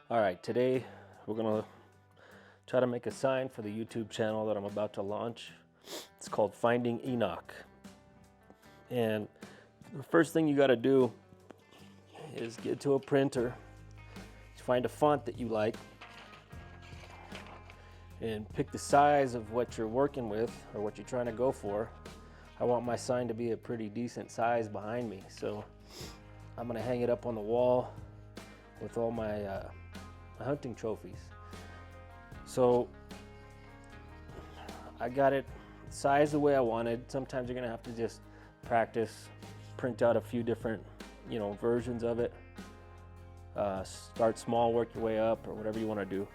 All right, today we're gonna try to make a sign for the YouTube channel that I'm about to launch. It's called Finding Enoch. And the first thing you gotta do is get to a printer, find a font that you like, and pick the size of what you're working with or what you're trying to go for. I want my sign to be a pretty decent size behind me, so I'm gonna hang it up on the wall with all my hunting trophies. So I got it sized the way I wanted. Sometimes you're gonna have to just practice, print out a few different, versions of it. Start small, work your way up, or whatever you want to do.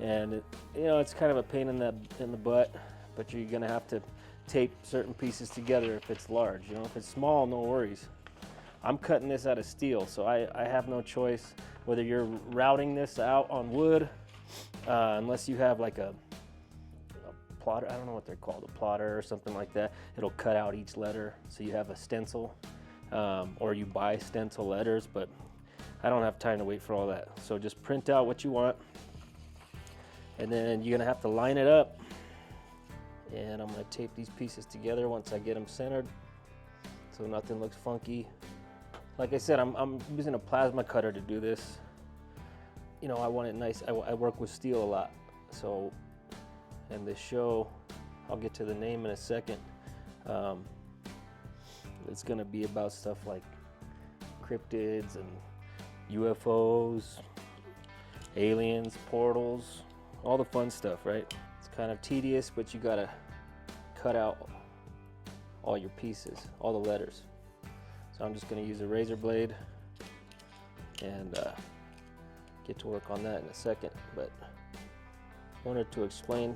And it's kind of a pain in the butt, but you're gonna have to tape certain pieces together if it's large. If it's small, no worries. I'm cutting this out of steel, so I have no choice. Whether you're routing this out on wood, unless you have like a plotter, I don't know what they're called, a plotter or something like that. It'll cut out each letter, so you have a stencil, or you buy stencil letters, but I don't have time to wait for all that. So just print out what you want, and then you're gonna have to line it up. And I'm gonna tape these pieces together once I get them centered, so nothing looks funky. Like I said, I'm using a plasma cutter to do this. I want it nice. I work with steel a lot, so in this show, I'll get to the name in a second. It's gonna be about stuff like cryptids and UFOs, aliens, portals, all the fun stuff, right? It's kind of tedious, but you gotta cut out all your pieces, all the letters. So I'm just gonna use a razor blade and get to work on that in a second, but I wanted to explain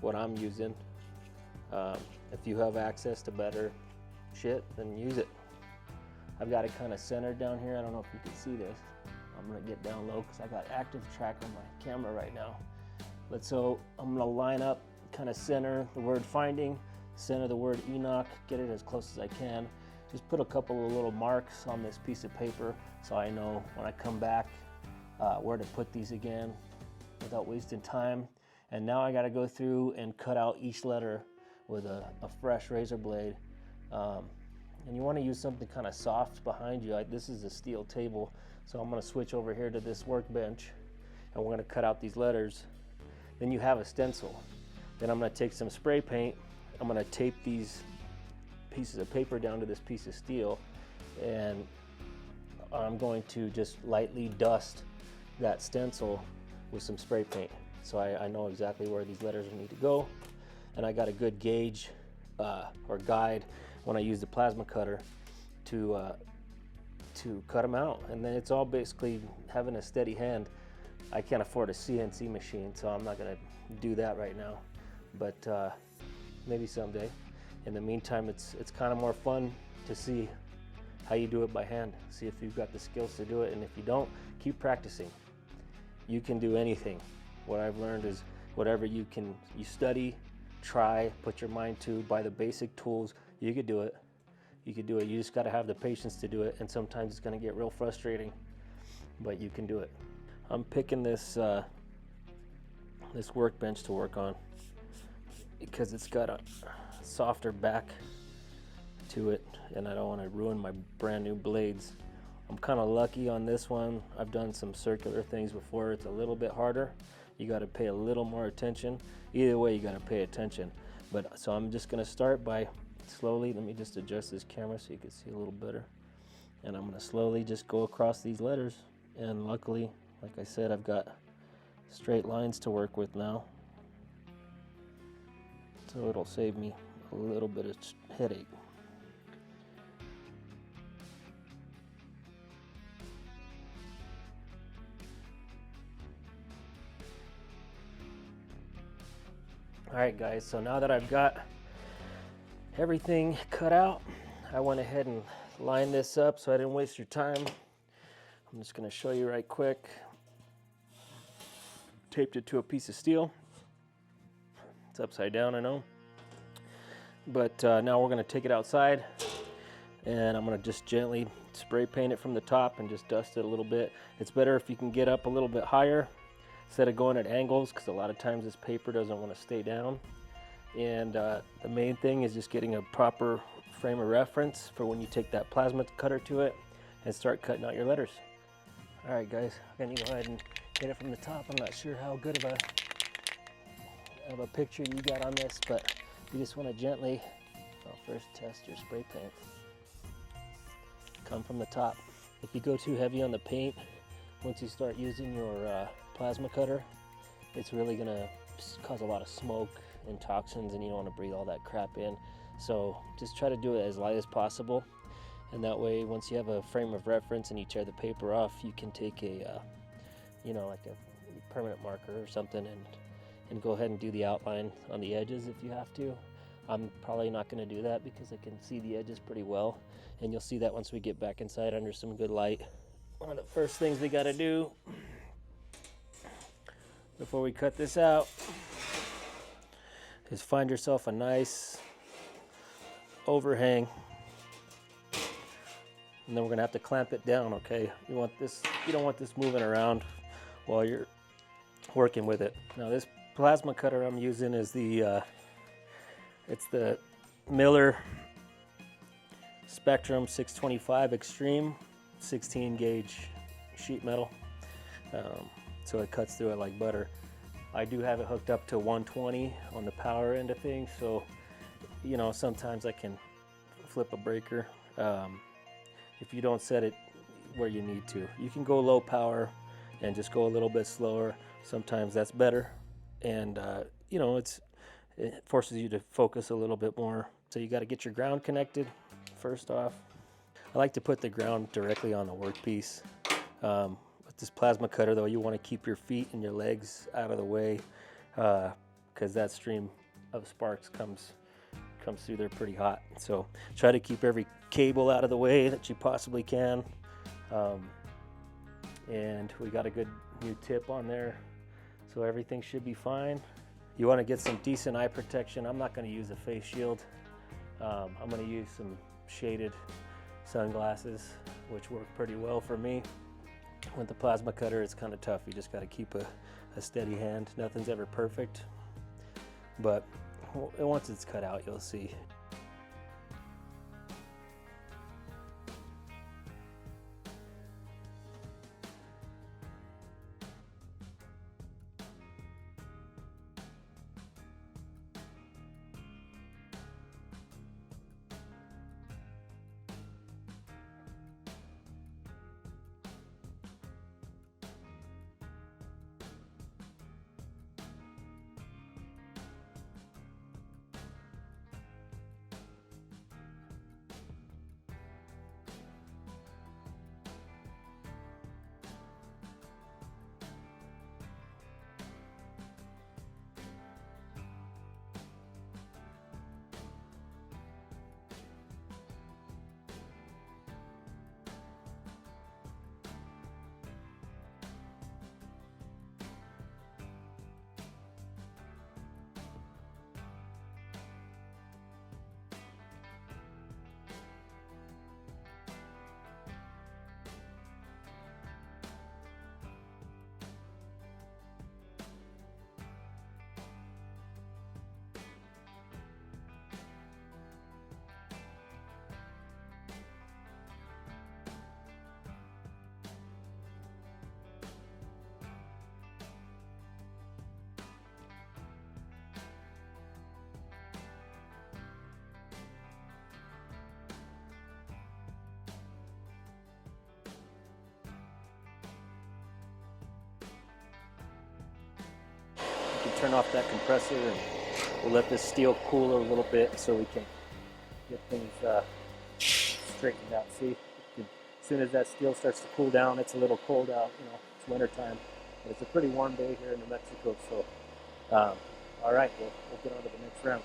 what I'm using. If you have access to better shit, then use it. I've got it kind of centered down here. I don't know if you can see this. I'm gonna get down low because I got active track on my camera right now. But so I'm gonna line up, kind of center the word finding, center the word Enoch, get it as close as I can. Just put a couple of little marks on this piece of paper so I know when I come back where to put these again without wasting time. And now I got to go through and cut out each letter with a fresh razor blade. And you want to use something kind of soft behind you. This is a steel table, so I'm going to switch over here to this workbench, and we're going to cut out these letters. Then you have a stencil. Then I'm going to take some spray paint. I'm going to tape these pieces of paper down to this piece of steel, and I'm going to just lightly dust that stencil with some spray paint, so I know exactly where these letters need to go. And I got a good gauge or guide when I use the plasma cutter to cut them out. And then it's all basically having a steady hand. I can't afford a CNC machine, so I'm not gonna do that right now, but maybe someday. In the meantime, it's kind of more fun to see how you do it by hand, see if you've got the skills to do it, and if you don't, keep practicing. You can do anything. What I've learned is whatever you study, try, put your mind to, buy the basic tools, you could do it. You could do it. You just got to have the patience to do it, and sometimes it's going to get real frustrating, but you can do it. I'm picking this this workbench to work on because it's got a softer back to it, and I don't want to ruin my brand new blades. I'm kind of lucky on this one. I've done some circular things before. It's a little bit harder. You got to pay a little more attention. Either way, you got to pay attention. But so I'm just going to start by slowly, let me just adjust this camera so you can see a little better. And I'm going to slowly just go across these letters. And luckily, like I said, I've got straight lines to work with now, so it'll save me a little bit of headache. All right, guys, so now that I've got everything cut out, I went ahead and lined this up so I didn't waste your time. I'm just gonna show you right quick. Taped it to a piece of steel. It's upside down, I know. But now we're gonna take it outside, and I'm gonna just gently spray paint it from the top and just dust it a little bit. It's better if you can get up a little bit higher instead of going at angles, because a lot of times this paper doesn't want to stay down. And the main thing is just getting a proper frame of reference for when you take that plasma cutter to it and start cutting out your letters. All right, guys, I'm gonna go ahead and get it from the top. I'm not sure how good of a picture you got on this, but you just want to gently, first test your spray paint. Come from the top. If you go too heavy on the paint, once you start using your plasma cutter, it's really gonna cause a lot of smoke and toxins, and you don't want to breathe all that crap in. So just try to do it as light as possible, and that way once you have a frame of reference and you tear the paper off, you can take a like a permanent marker or something and go ahead and do the outline on the edges if you have to. I'm probably not going to do that because I can see the edges pretty well, and you'll see that once we get back inside under some good light. One of the first things we got to do before we cut this out is find yourself a nice overhang, and then we're gonna have to clamp it down. Okay, you don't want this moving around while you're working with it. Now this plasma cutter I'm using is it's the Miller Spectrum 625 Extreme 16 gauge sheet metal, so it cuts through it like butter. I do have it hooked up to 120 on the power end of things, so sometimes I can flip a breaker if you don't set it where you need to. You can go low power and just go a little bit slower. Sometimes that's better, and it forces you to focus a little bit more. So you got to get your ground connected first off. I like to put the ground directly on the workpiece. With this plasma cutter though, you want to keep your feet and your legs out of the way, because that stream of sparks comes through there pretty hot. So try to keep every cable out of the way that you possibly can. And we got a good new tip on there, so everything should be fine. You want to get some decent eye protection. I'm not going to use a face shield. I'm going to use some shaded sunglasses, which work pretty well for me. With the plasma cutter, it's kind of tough. You just got to keep a steady hand. Nothing's ever perfect, but once it's cut out, you'll see. Turn off that compressor, and we'll let this steel cool a little bit so we can get things straightened out. See, as soon as that steel starts to cool down, it's a little cold out. It's winter time, but it's a pretty warm day here in New Mexico. So, all right, we'll get on to the next round.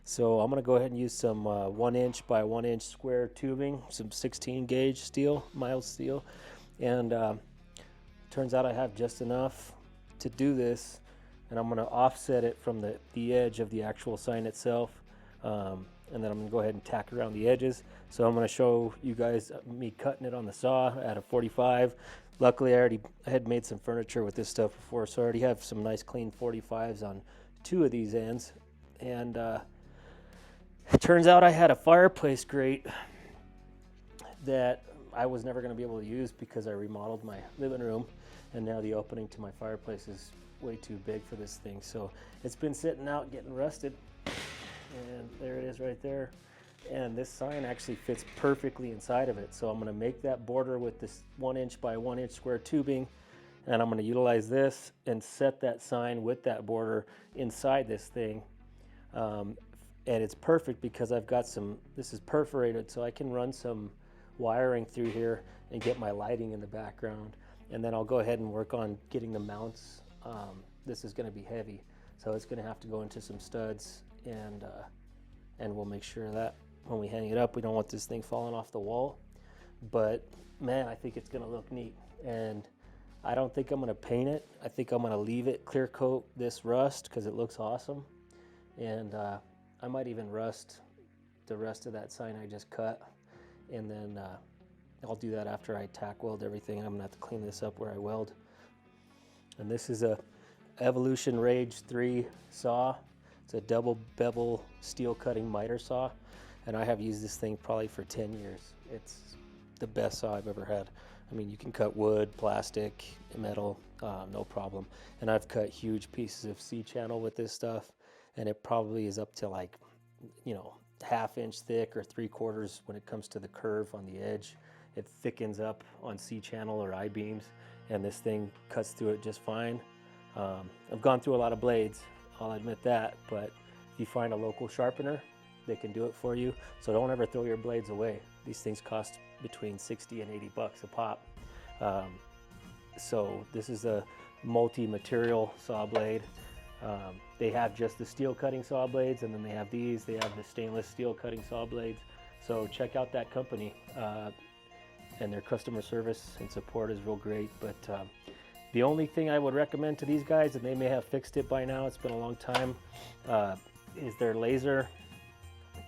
So I'm gonna go ahead and use some 1 inch by 1 inch square tubing, some 16 gauge steel, mild steel, and turns out I have just enough to do this. And I'm going to offset it from the edge of the actual sign itself, and then I'm gonna go ahead and tack around the edges. So I'm gonna show you guys me cutting it on the saw at a 45. Luckily, I had made some furniture with this stuff before, so I already have some nice clean 45s on 2 of these ends. And it turns out I had a fireplace grate that I was never gonna be able to use because I remodeled my living room, and now the opening to my fireplace is way too big for this thing. So it's been sitting out getting rusted, and there it is right there. And this sign actually fits perfectly inside of it. So I'm gonna make that border with this 1 inch by 1 inch square tubing, and I'm gonna utilize this and set that sign with that border inside this thing. And it's perfect because I've got this is perforated, so I can run some wiring through here and get my lighting in the background. And then I'll go ahead and work on getting the mounts. This is gonna be heavy, so it's gonna have to go into some studs, and we'll make sure that when we hang it up, we don't want this thing falling off the wall. But man, I think it's gonna look neat. And I don't think I'm gonna paint it. I think I'm gonna leave it clear coat this rust because it looks awesome. And I might even rust the rest of that sign I just cut. And then I'll do that after I tack weld everything. I'm gonna have to clean this up where I weld. And this is a Evolution Rage 3 saw. It's a double bevel steel cutting miter saw. And I have used this thing probably for 10 years. It's the best saw I've ever had. I mean, you can cut wood, plastic, metal, no problem. And I've cut huge pieces of C-channel with this stuff. And it probably is up to like, you know, 1/2 inch thick or 3/4 when it comes to the curve on the edge. It thickens up on C-channel or I-beams, and this thing cuts through it just fine. I've gone through a lot of blades, I'll admit that, but if you find a local sharpener, they can do it for you. So don't ever throw your blades away. These things cost between 60 and 80 bucks a pop. So this is a multi-material saw blade. They have just the steel cutting saw blades, and then they have these. They have the stainless steel cutting saw blades. So check out that company, and their customer service and support is real great. But the only thing I would recommend to these guys, and they may have fixed it by now, it's been a long time, is their laser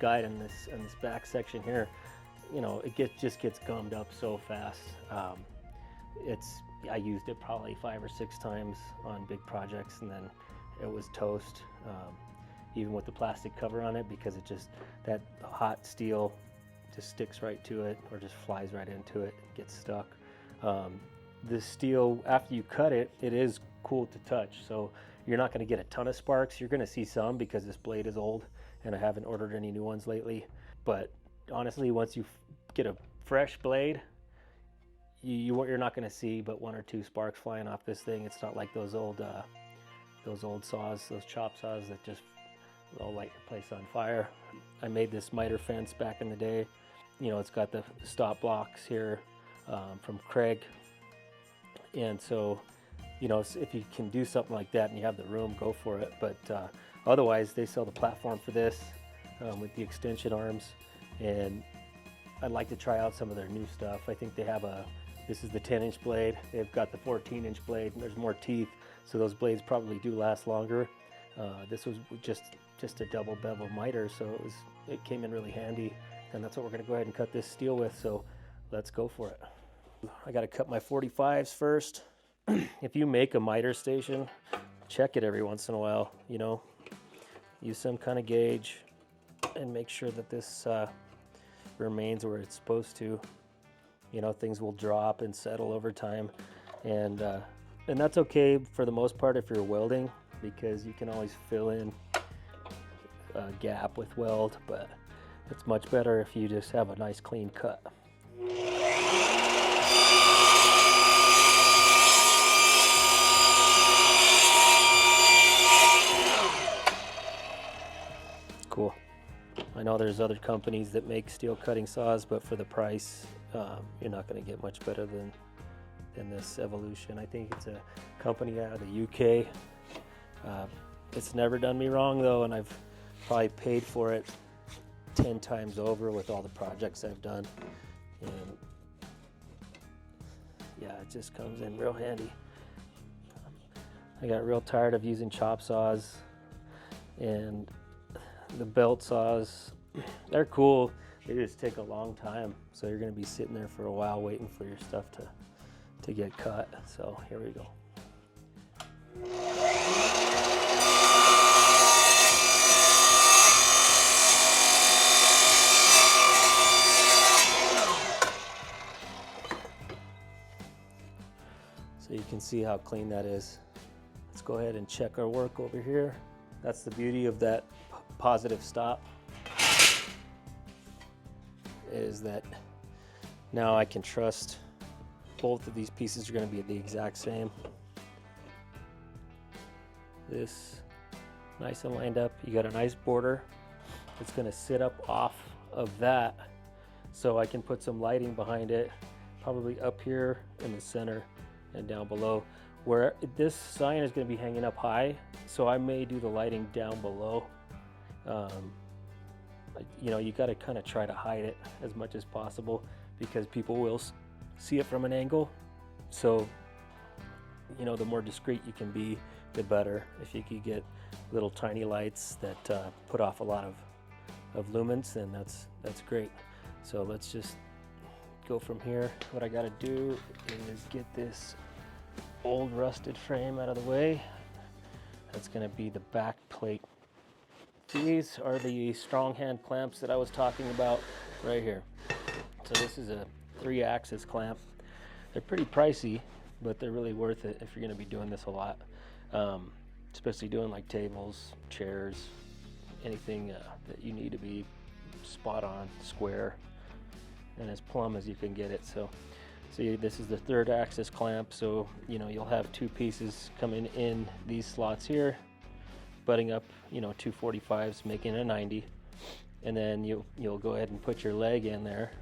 guide in this back section here. You know, it just gets gummed up so fast. I used it probably 5 or 6 times on big projects, and then it was toast, even with the plastic cover on it, because that hot steel just sticks right to it or just flies right into it, gets stuck. This steel, after you cut it, it is cool to touch. So you're not gonna get a ton of sparks. You're gonna see some because this blade is old and I haven't ordered any new ones lately. But honestly, once you get a fresh blade, you're not gonna see but 1 or 2 sparks flying off this thing. It's not like those old saws, those chop saws that just all light your place on fire. I made this miter fence back in the day. You know, it's got the stop blocks here from Craig. And so, you know, if you can do something like that and you have the room, go for it. But otherwise, they sell the platform for this with the extension arms. And I'd like to try out some of their new stuff. I think they have this is the 10-inch blade. They've got the 14-inch blade, and there's more teeth. So those blades probably do last longer. This was just a double bevel miter, so it came in really handy. And that's what we're gonna go ahead and cut this steel with. So let's go for it. I gotta cut my 45s first. If you make a miter station, check it every once in a while, you know. Use some kind of gauge and make sure that this remains where it's supposed to. You know, things will drop and settle over time. And that's okay for the most part if you're welding, because you can always fill in a gap with weld, but it's much better if you just have a nice clean cut. Cool. I know there's other companies that make steel cutting saws, but for the price, you're not going to get much better than this Evolution. I think it's a company out of the UK. It's never done me wrong though, and I've probably paid for it 10 times over with all the projects I've done. And yeah, it just comes in real handy. I got real tired of using chop saws, and the belt saws They're cool. They just take a long time. So you're gonna be sitting there for a while waiting for your stuff to get cut. So here we go. So you can see how clean that is. Let's go ahead and check our work over here. That's the beauty of that positive stop, is that now I can trust both of these pieces are going to be the exact same. This nice and lined up. You got a nice border. It's going to sit up off of that, so I can put some lighting behind it, probably up here in the center and down below. Where this sign is going to be hanging up high, so I may do the lighting down below. You know, you got to kind of try to hide it as much as possible, because people will see it from an angle. So, you know, the more discreet you can be, the better. If you could get little tiny lights that put off a lot of lumens, then that's great. So let's just go from here. What I got to do is get this old rusted frame out of the way. That's going to be the back plate. These are the strong hand clamps that I was talking about right here. So this is a 3-axis clamp. They're pretty pricey, but they're really worth it if you're going to be doing this a lot, especially doing like tables, chairs, anything that you need to be spot on, square, and as plumb as you can get it. So see, this is the 3rd axis clamp, so you know you'll have 2 pieces coming in these slots here, butting up, you know, 245s, making a 90, and then you'll go ahead and put your leg in there,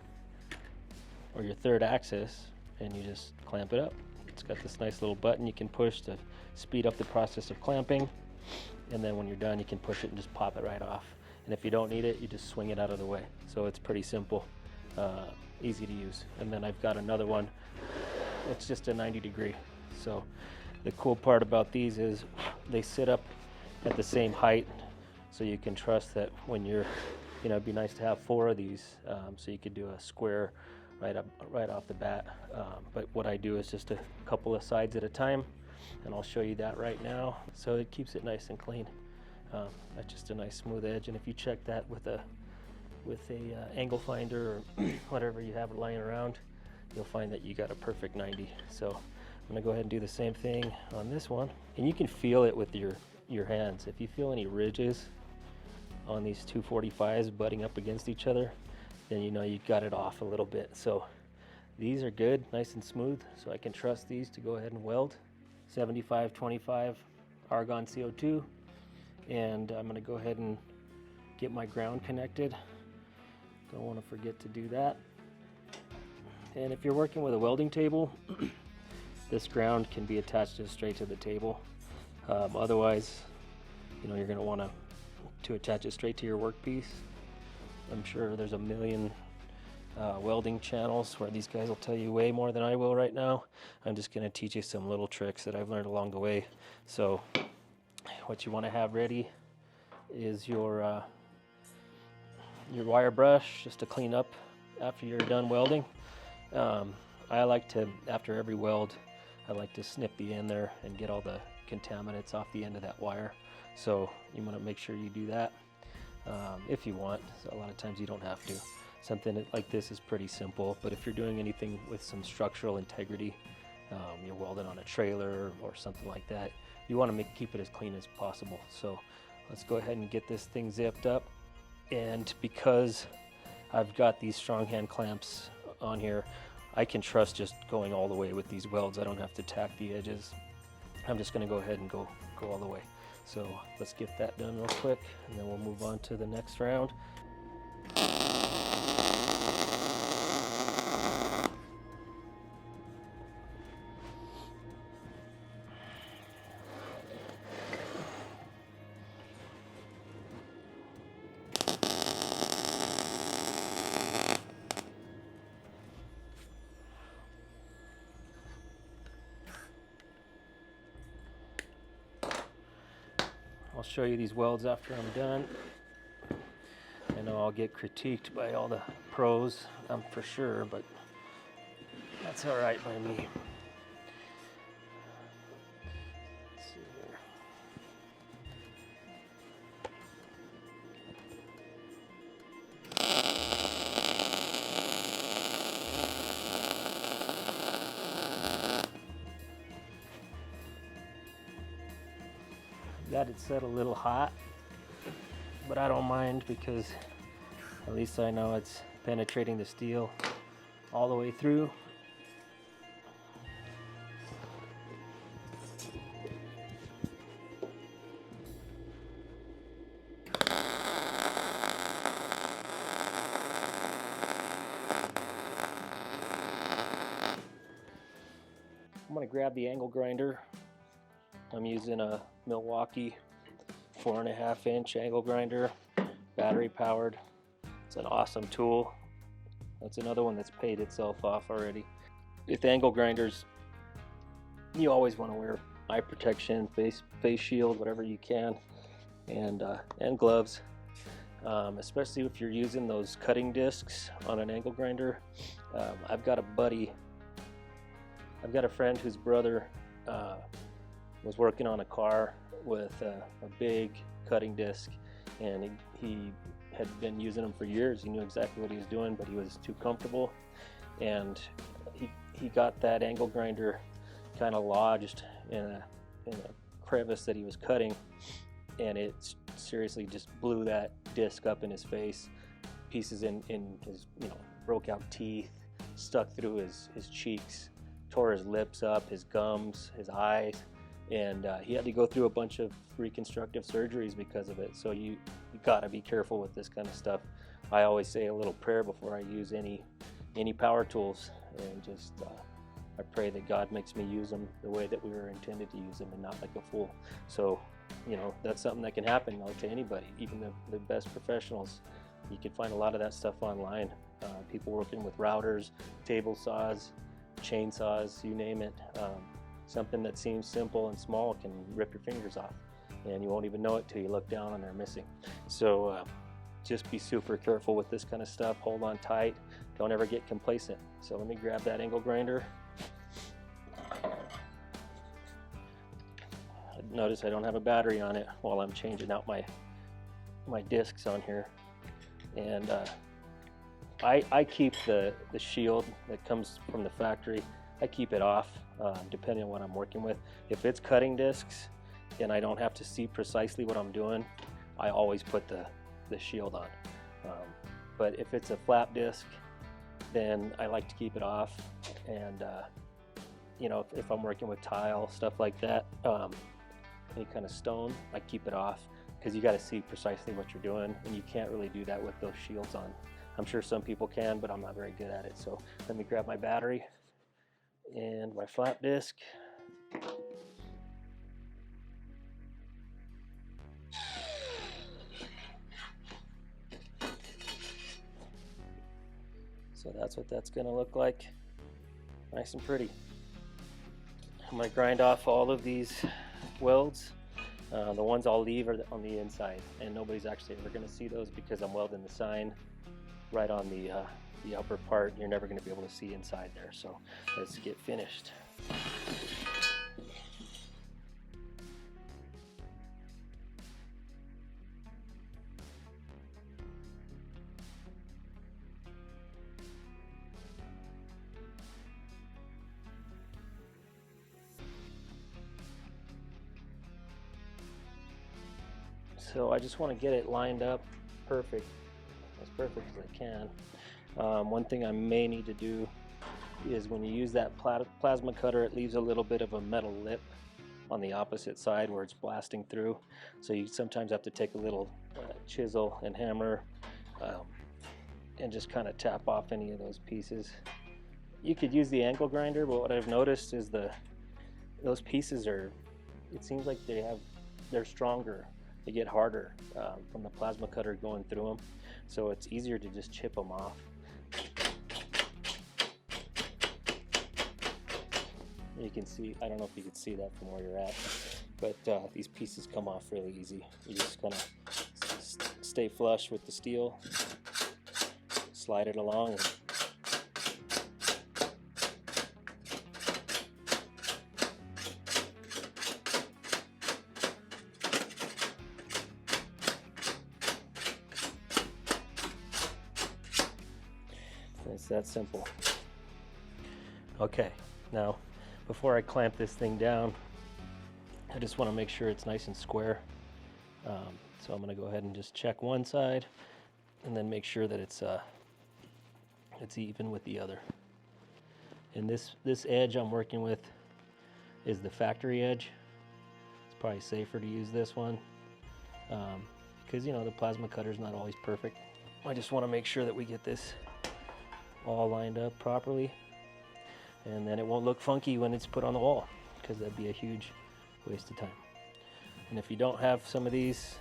or your 3rd axis, and you just clamp it up. It's got this nice little button you can push to speed up the process of clamping, and then when you're done you can push it and just pop it right off. And if you don't need it, you just swing it out of the way. So it's pretty simple, easy to use. And then I've got another one, it's just a 90 degree. So the cool part about these is they sit up at the same height, so you can trust that when you're, you know, it'd be nice to have 4 of these, so you could do a square right off the bat. But what I do is just a couple of sides at a time, and I'll show you that right now. So it keeps it nice and clean. That's just a nice smooth edge, and if you check that with a angle finder or whatever you have lying around, you'll find that you got a perfect 90. So I'm gonna go ahead and do the same thing on this one, and you can feel it with your hands. If you feel any ridges on these 245s butting up against each other, then you know you got it off a little bit. So these are good, nice and smooth, so I can trust these to go ahead and weld. 75-25 argon CO2, and I'm gonna go ahead and get my ground connected. Don't want to forget to do that. And if you're working with a welding table, this ground can be attached just straight to the table. Otherwise, you know, you're going to want to attach it straight to your workpiece. I'm sure there's a million welding channels where these guys will tell you way more than I will right now. I'm just going to teach you some little tricks that I've learned along the way. So what you want to have ready is your wire brush, just to clean up after you're done welding. I like to, after every weld, I like to snip the end there and get all the contaminants off the end of that wire. So you want to make sure you do that if you want. So a lot of times you don't have to. Something like this is pretty simple, but if you're doing anything with some structural integrity, you're welding on a trailer or something like that, you want to keep it as clean as possible. So let's go ahead and get this thing zipped up. And because I've got these strong hand clamps on here, I can trust just going all the way with these welds. I don't have to tack the edges. I'm just going to go ahead and go all the way. So let's get that done real quick, and then we'll move on to the next round. I'll show you these welds after I'm done. I know know, I'll get critiqued by all the pros, for sure, but that's all right by me. Let's see here. Got it set a little hot, but I don't mind because at least I know it's penetrating the steel all the way through. I'm going to grab the angle grinder. I'm using a Milwaukee 4.5 inch angle grinder, battery powered. It's an awesome tool. That's another one that's paid itself off already. With angle grinders, you always want to wear eye protection, face shield, whatever you can, and gloves. Especially if you're using those cutting discs on an angle grinder. I've got a friend whose brother was working on a car with a big cutting disc, and he had been using them for years. He knew exactly what he was doing, but he was too comfortable, and he got that angle grinder kind of lodged in a crevice that he was cutting, and it seriously just blew that disc up in his face. Pieces in his, broke out teeth, stuck through his cheeks, tore his lips up, his gums, his eyes, and he had to go through a bunch of reconstructive surgeries because of it. So you gotta be careful with this kind of stuff. I always say a little prayer before I use any power tools, and just I pray that God makes me use them the way that we were intended to use them, and not like a fool. So that's something that can happen to anybody, even the best professionals. You can find a lot of that stuff online. People working with routers, table saws, chainsaws, you name it. Something that seems simple and small can rip your fingers off, and you won't even know it till you look down and they're missing. So just be super careful with this kind of stuff. Hold on tight. Don't ever get complacent. So let me grab that angle grinder. Notice I don't have a battery on it while I'm changing out my discs on here. And I keep the shield that comes from the factory. I keep it off depending on what I'm working with. If it's cutting discs and I don't have to see precisely what I'm doing, I always put the shield on. But if it's a flat disc, then I like to keep it off. And if I'm working with tile, stuff like that, any kind of stone, I keep it off, because you got to see precisely what you're doing, and you can't really do that with those shields on. I'm sure some people can, but I'm not very good at it. So let me grab my battery and my flat disc. So that's what that's going to look like. Nice and pretty. I'm going to grind off all of these welds. The ones I'll leave are on the inside, and nobody's actually ever going to see those because I'm welding the sign right on the upper part. You're never going to be able to see inside there. So let's get finished. So I just want to get it lined up perfect, as perfect as I can. One thing I may need to do is, when you use that plasma cutter, it leaves a little bit of a metal lip on the opposite side where it's blasting through. So you sometimes have to take a little chisel and hammer and just kind of tap off any of those pieces. You could use the angle grinder, but what I've noticed is those pieces it seems like they're stronger. They get harder from the plasma cutter going through them, so it's easier to just chip them off. You can see, I don't know if you can see that from where you're at, but these pieces come off really easy. You just kind of stay flush with the steel. Slide it along. It's that simple. Okay, now before I clamp this thing down, I just want to make sure it's nice and square. So I'm going to go ahead and just check one side and then make sure that it's even with the other. And this edge I'm working with is the factory edge. It's probably safer to use this one because, you know, the plasma cutter is not always perfect. I just want to make sure that we get this all lined up properly, and then it won't look funky when it's put on the wall, because that'd be a huge waste of time. And if you don't have some of these,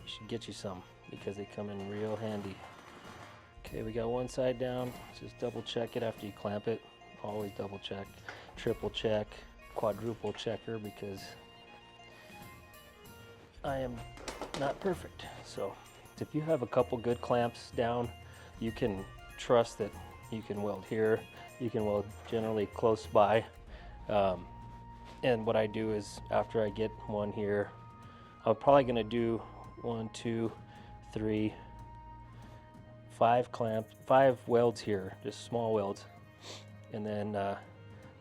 you should get you some, because they come in real handy. Okay, we got one side down. Just double check it after you clamp it. Always double check, triple check, quadruple checker, because I am not perfect. So if you have a couple good clamps down, you can trust that you can weld here. You can weld generally close by. And what I do is, after I get one here, I'm probably going to do 1, 2, 3, 5 clamps, 5 welds here, just small welds, and then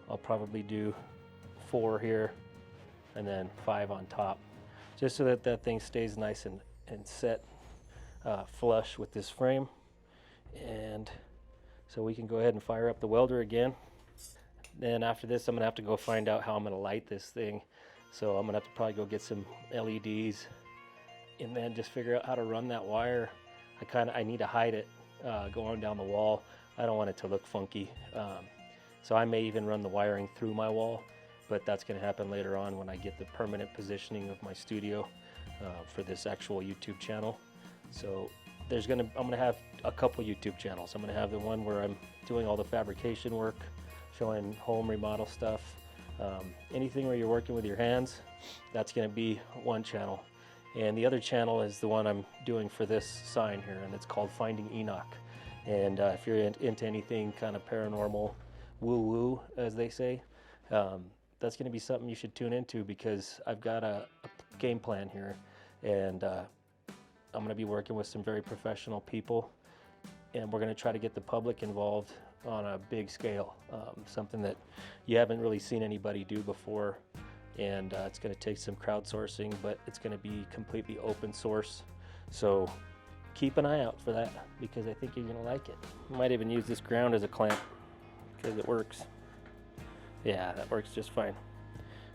I'll probably do 4 here and then 5 on top, just so that that thing stays nice and set flush with this frame. And so we can go ahead and fire up the welder again. Then after this, I'm gonna have to go find out how I'm gonna light this thing. So I'm gonna have to probably go get some LEDs and then just figure out how to run that wire. I need to hide it going down the wall. I don't want it to look funky. So I may even run the wiring through my wall, but that's gonna happen later on when I get the permanent positioning of my studio for this actual YouTube channel. So I'm gonna have a couple YouTube channels. I'm gonna have the one where I'm doing all the fabrication work, showing home remodel stuff, anything where you're working with your hands. That's gonna be one channel. And the other channel is the one I'm doing for this sign here, and it's called Finding Enoch. And if you're into anything kind of paranormal, woo-woo, as they say, that's gonna be something you should tune into, because I've got a game plan here, and I'm going to be working with some very professional people, and we're going to try to get the public involved on a big scale, something that you haven't really seen anybody do before. And it's going to take some crowdsourcing, but it's going to be completely open source. So keep an eye out for that, because I think you're going to like it. I might even use this ground as a clamp, because it works. Yeah, that works just fine.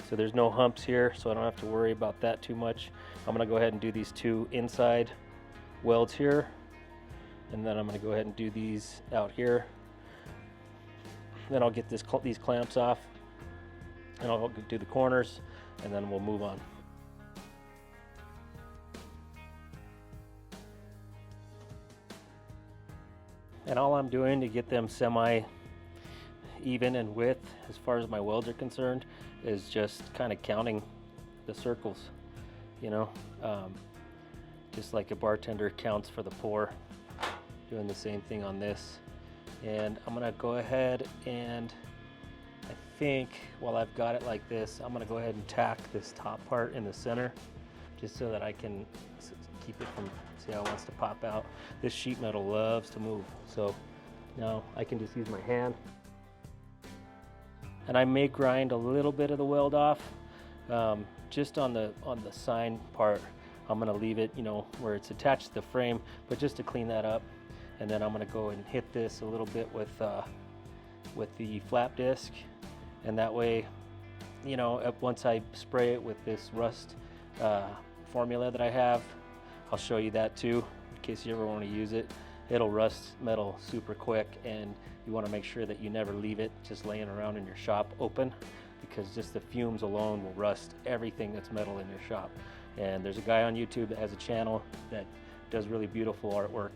So there's no humps here, so I don't have to worry about that too much. I'm gonna go ahead and do these 2 inside welds here, and then I'm gonna go ahead and do these out here. Then I'll get these clamps off, and I'll do the corners, and then we'll move on. And all I'm doing to get them semi even in width as far as my welds are concerned is just kind of counting the circles, you know, just like a bartender counts for the pour. Doing the same thing on this. And I'm gonna go ahead and, I think while I've got it like this, I'm gonna go ahead and tack this top part in the center, just so that I can keep it from, see how it wants to pop out. This sheet metal loves to move, so now I can just use my hand. And I may grind a little bit of the weld off, just on the sign part. I'm gonna leave it, you know, where it's attached to the frame, but just to clean that up. And then I'm gonna go and hit this a little bit with the flap disc, and that way, you know, once I spray it with this rust formula that I have, I'll show you that too, in case you ever want to use it. It'll rust metal super quick, and you want to make sure that you never leave it just laying around in your shop open, because just the fumes alone will rust everything that's metal in your shop. And there's a guy on YouTube that has a channel that does really beautiful artwork,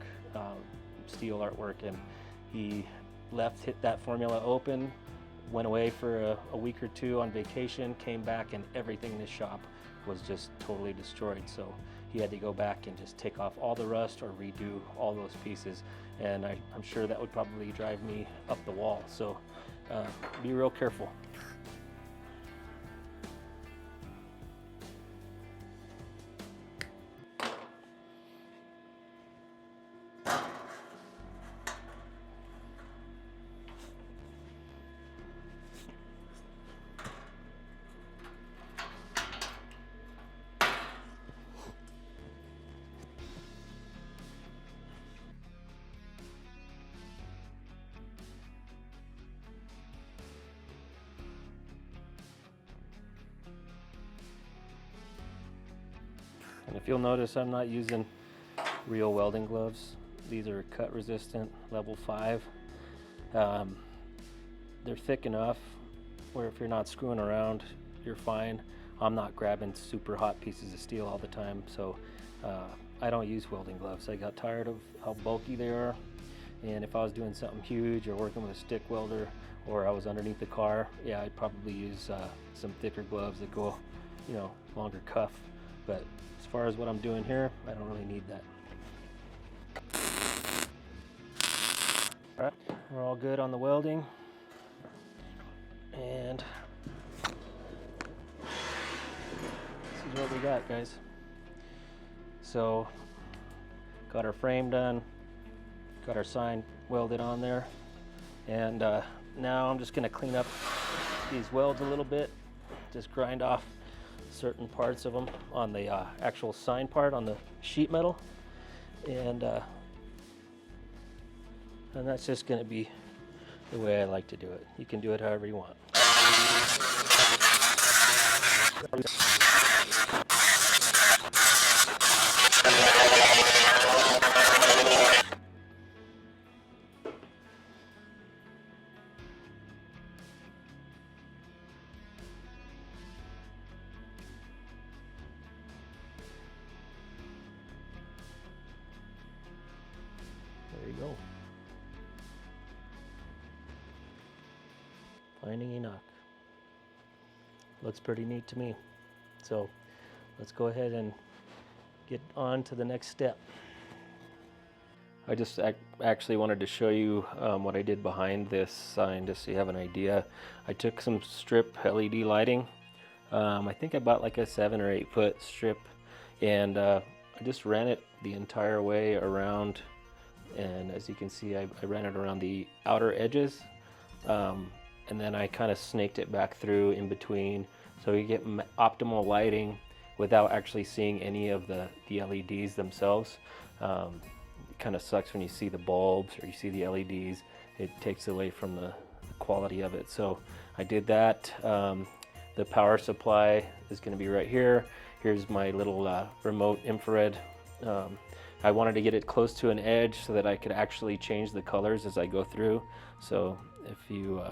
steel artwork, and he hit that formula open, went away for a week or 2 on vacation, came back, and everything in his shop was just totally destroyed. So he had to go back and just take off all the rust or redo all those pieces, and I'm sure that would probably drive me up the wall. So be real careful. And if you'll notice, I'm not using real welding gloves. These are cut resistant, level 5. They're thick enough where if you're not screwing around, you're fine. I'm not grabbing super hot pieces of steel all the time, so I don't use welding gloves. I got tired of how bulky they are, and if I was doing something huge or working with a stick welder, or I was underneath the car, yeah, I'd probably use some thicker gloves that go, you know, longer cuff. But as far as what I'm doing here, I don't really need that. All right, we're all good on the welding. And this is what we got, guys. So, got our frame done, got our sign welded on there, and now I'm just gonna clean up these welds a little bit, just grind off certain parts of them on the actual sign part on the sheet metal, and that's just going to be the way I like to do it. You can do it however you want. There you go. Finding Enoch. Looks pretty neat to me. So let's go ahead and get on to the next step. I just actually wanted to show you what I did behind this sign, just so you have an idea. I took some strip LED lighting. I think I bought like a 7 or 8 foot strip, and I just ran it the entire way around, and as you can see, I ran it around the outer edges, and then I kind of snaked it back through in between, so you get optimal lighting without actually seeing any of the LEDs themselves. It kind of sucks when you see the bulbs or you see the LEDs. It takes away from the quality of it. So I did that. The power supply is going to be right here. Here's my little remote infrared. I wanted to get it close to an edge so that I could actually change the colors as I go through. So if you,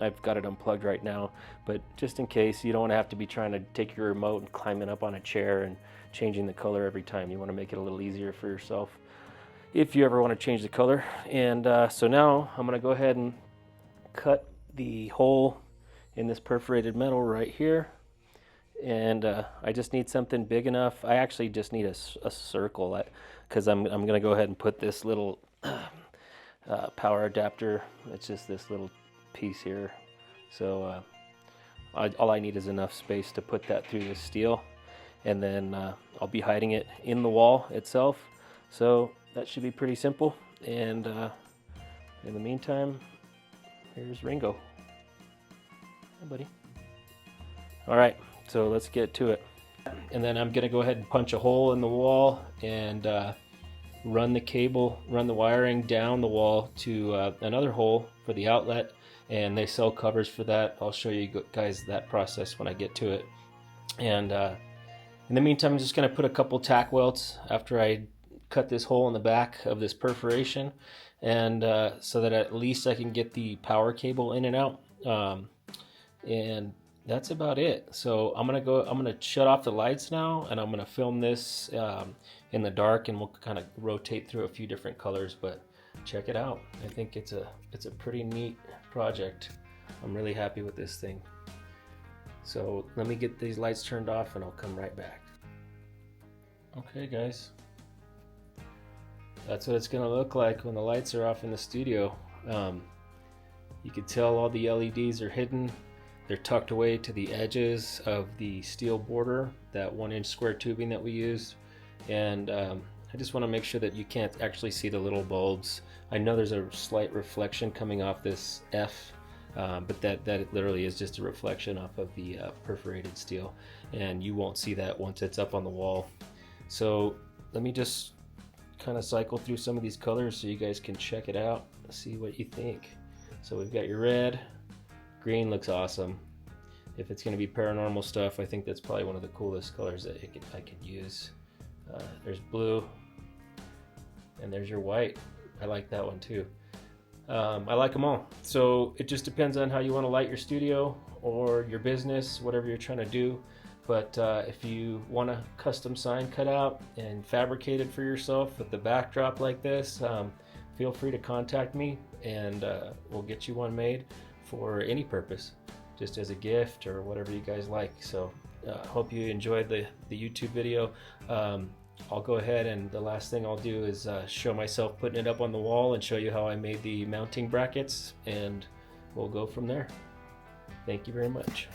I've got it unplugged right now, but just in case, you don't want to have to be trying to take your remote and climbing up on a chair and changing the color every time. You want to make it a little easier for yourself if you ever want to change the color. And so now I'm going to go ahead and cut the hole in this perforated metal right here. And I just need something big enough. I actually just need a circle, because I'm going to go ahead and put this little power adapter. It's just this little piece here. So all I need is enough space to put that through the steel, and then I'll be hiding it in the wall itself. So that should be pretty simple. And in the meantime, here's Ringo. Hi, buddy. All right, so let's get to it. And then I'm gonna go ahead and punch a hole in the wall and run the wiring down the wall to another hole for the outlet, and they sell covers for that. I'll show you guys that process when I get to it. And in the meantime, I'm just gonna put a couple tack welds after I cut this hole in the back of this perforation, and so that at least I can get the power cable in and out. And that's about it. So I'm gonna shut off the lights now, and I'm gonna film this in the dark, and we'll kind of rotate through a few different colors, but check it out. I think it's a pretty neat project. I'm really happy with this thing. So let me get these lights turned off and I'll come right back. Okay guys, that's what it's gonna look like when the lights are off in the studio. You can tell all the LEDs are hidden. They're tucked away to the edges of the steel border, that 1-inch square tubing that we used. And I just want to make sure that you can't actually see the little bulbs. I know there's a slight reflection coming off this F, but that literally is just a reflection off of the perforated steel, and you won't see that once it's up on the wall. So let me just kind of cycle through some of these colors so you guys can check it out, see what you think. So we've got your red, green looks awesome. If it's going to be paranormal stuff, I think that's probably one of the coolest colors that I could use. There's blue, and there's your white. I like that one too. I like them all. So it just depends on how you want to light your studio or your business, whatever you're trying to do. But if you want a custom sign cut out and fabricated for yourself with the backdrop like this, feel free to contact me, and we'll get you one made for any purpose, just as a gift or whatever you guys like. So hope you enjoyed the YouTube video. I'll go ahead, and the last thing I'll do is show myself putting it up on the wall and show you how I made the mounting brackets, and we'll go from there. Thank you very much.